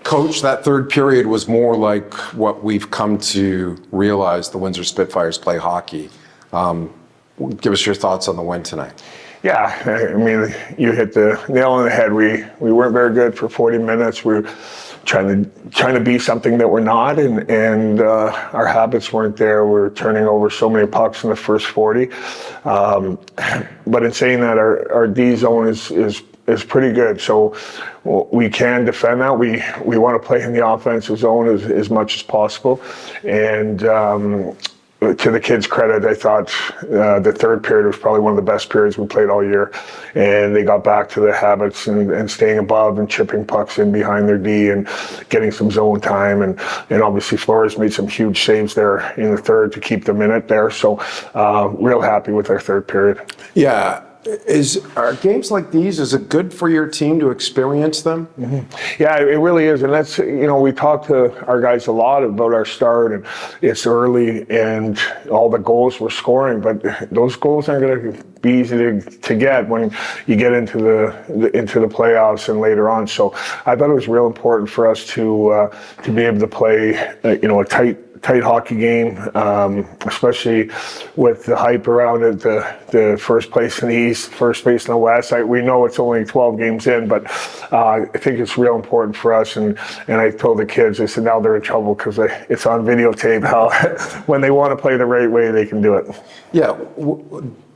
Coach, that third period was more like what we've come to realize the Windsor Spitfires play hockey. Give us your thoughts on the win tonight. Yeah, I mean, you hit the nail on the head. We weren't very good for 40 minutes. We were trying to be something that we're not, and our habits weren't there. We were turning over so many pucks in the first 40. But in saying that, our D zone is pretty good. So we can defend that. We want to play in the offensive zone as much as possible. And to the kids' credit, I thought the third period was probably one of the best periods we played all year. And they got back to their habits and staying above and chipping pucks in behind their D and getting some zone time. And obviously Flores made some huge saves there in the third to keep them in it there. So real happy with our third period. Yeah. Are games like these, is it good for your team to experience them? Mm-hmm. Yeah, it really is. And that's, we talk to our guys a lot about our start, and it's early and all the goals we're scoring, but those goals aren't going to be easy to get when you get into the playoffs and later on. So I thought it was real important for us to be able to play, a tight hockey game, especially with the hype around it, the first place in the East, first place in the West. We know it's only 12 games in, but I think it's real important for us. And I told the kids, I said, now they're in trouble because it's on videotape how when they want to play the right way, they can do it. Yeah.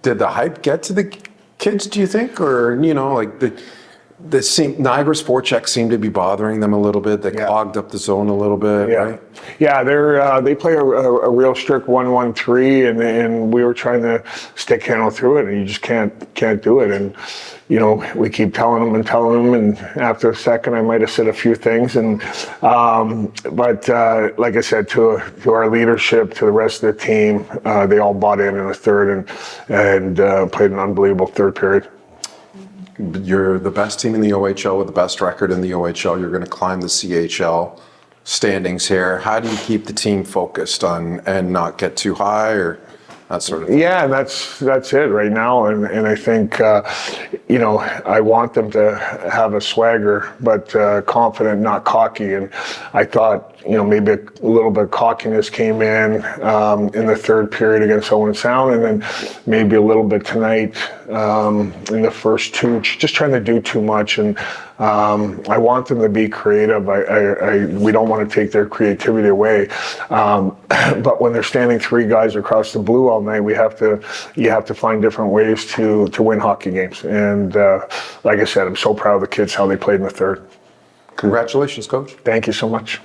Did the hype get to the kids, do you think? Or, Niagara's forecheck seemed to be bothering them a little bit. They clogged up the zone a little bit, right? Yeah, they play a real strict 1-1-3, and we were trying to stick handle through it, and you just can't do it. And we keep telling them, and after a second, I might have said a few things. And but like I said, to our leadership, to the rest of the team, they all bought in the third and played an unbelievable third period. You're the best team in the OHL with the best record in the OHL. You're going to climb the CHL standings here. How do you keep the team focused on and not get too high or that sort of thing? Yeah, that's it right now. And I think, I want them to have a swagger, but confident, not cocky. And I thought, maybe a little bit of cockiness came in the third period against Owen Sound, and then maybe a little bit tonight in the first two, just trying to do too much. And I want them to be creative. We don't want to take their creativity away. But when they're standing three guys across the blue all night, you have to find different ways to win hockey games. And like I said, I'm so proud of the kids, how they played in the third. Congratulations, Coach. Thank you so much.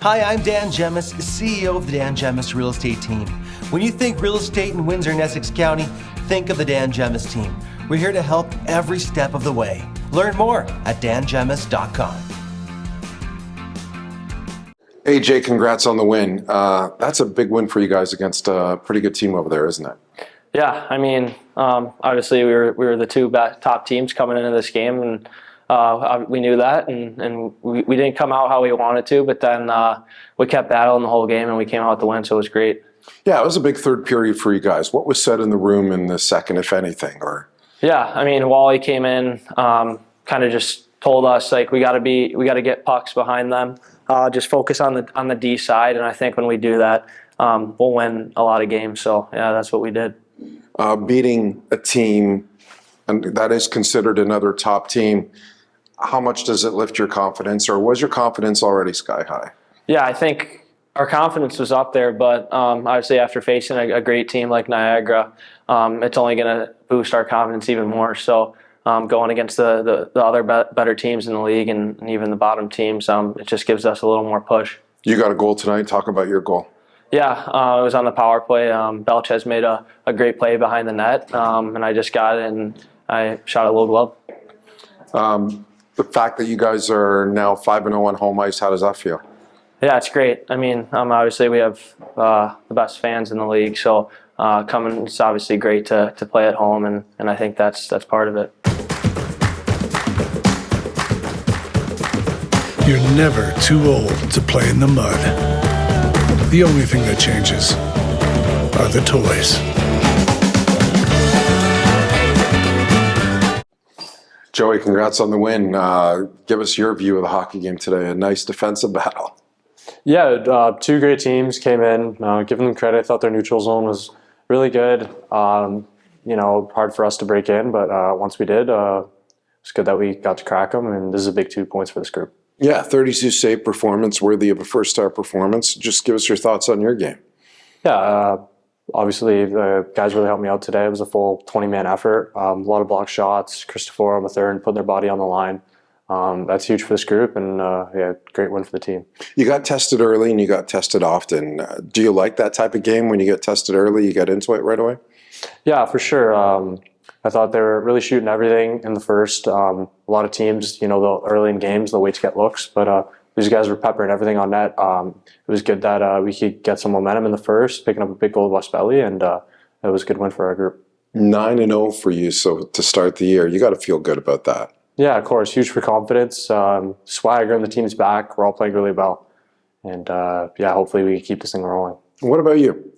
Hi, I'm Dan Gemus, CEO of the Dan Gemus Real Estate Team. When you think real estate in Windsor and Essex County, think of the Dan Gemus Team. We're here to help every step of the way. Learn more at dangemus.com. AJ, congrats on the win. That's a big win for you guys against a pretty good team over there, isn't it? Yeah, I mean, obviously we were the two top teams coming into this game, and we knew that, and we didn't come out how we wanted to, but then we kept battling the whole game, and we came out with the win, so it was great. Yeah, it was a big third period for you guys. What was said in the room in the second, if anything? Yeah, I mean, Wally came in, kind of just told us we got to get pucks behind them, just focus on the D side, and I think when we do that, we'll win a lot of games. So yeah, that's what we did. Beating a team, and that is considered another top team. How much does it lift your confidence, or was your confidence already sky high? Yeah, I think our confidence was up there, but obviously after facing a great team like Niagara, it's only going to boost our confidence even more. So going against the other better teams in the league and even the bottom teams, it just gives us a little more push. You got a goal tonight. Talk about your goal. Yeah, it was on the power play. Belchez made a great play behind the net, and I just got it and I shot a little glove. The fact that you guys are now 5-0 on home ice, how does that feel? Yeah, it's great. I mean, obviously we have the best fans in the league, so it's obviously great to play at home, and I think that's part of it. You're never too old to play in the mud. The only thing that changes are the toys. Joey, congrats on the win. Give us your view of the hockey game today. A nice defensive battle. Yeah, two great teams came in. Giving them credit, I thought their neutral zone was really good. Hard for us to break in, but once we did, it's good that we got to crack them, and this is a big 2 points for this group. Yeah, 32 save performance, worthy of a first-star performance. Just give us your thoughts on your game. Yeah, obviously the guys really helped me out today. It was a full 20-man effort. A lot of block shots. Christopher on the third, putting their body on the line. That's huge for this group, and great win for the team. You got tested early and you got tested often. Do you like that type of game when you get tested early, you get into it right away? Yeah, for sure. I thought they were really shooting everything in the first. A lot of teams, early in games, they'll wait to get looks, but these guys were peppering everything on net. It was good that we could get some momentum in the first, picking up a big goal of West Belly, and it was a good win for our group. 9-0 for you, so to start the year, you got to feel good about that. Yeah, of course, huge for confidence. Swagger and the team's back. We're all playing really well, and hopefully we can keep this thing rolling. What about you?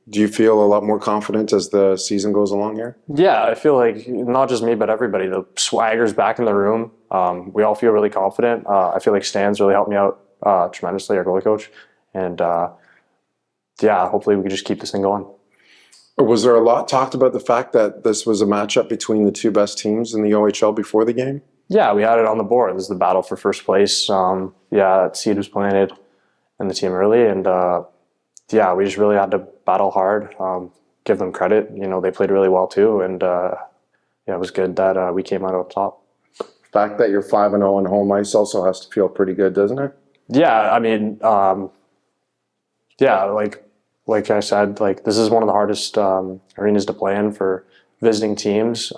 Do you feel a lot more confident as the season goes along here? Yeah, I feel like not just me, but everybody. The swagger's back in the room. We all feel really confident. I feel like Stan's really helped me out tremendously, our goalie coach. And hopefully we can just keep this thing going. Was there a lot talked about the fact that this was a matchup between the two best teams in the OHL before the game? Yeah, we had it on the board. This is the battle for first place. That seed was planted in the team early, and we just really had to battle hard, give them credit. They played really well too, and it was good that we came out on top. The fact that you're 5-0 on home ice also has to feel pretty good, doesn't it? Yeah, I mean, like I said, this is one of the hardest arenas to play in for visiting teams.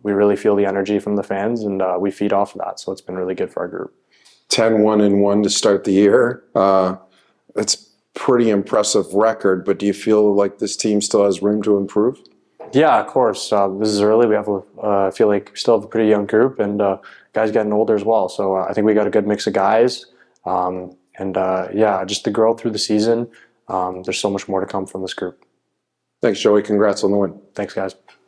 We really feel the energy from the fans, and we feed off of that, so it's been really good for our group. 10-1-1 to start the year. It's pretty impressive record, but do you feel like this team still has room to improve? Yeah, of course. This is early. We have, I feel like we still have a pretty young group, and guys getting older as well. So I think we got a good mix of guys, just to grow through the season. There's so much more to come from this group. Thanks, Joey. Congrats on the win. Thanks, guys.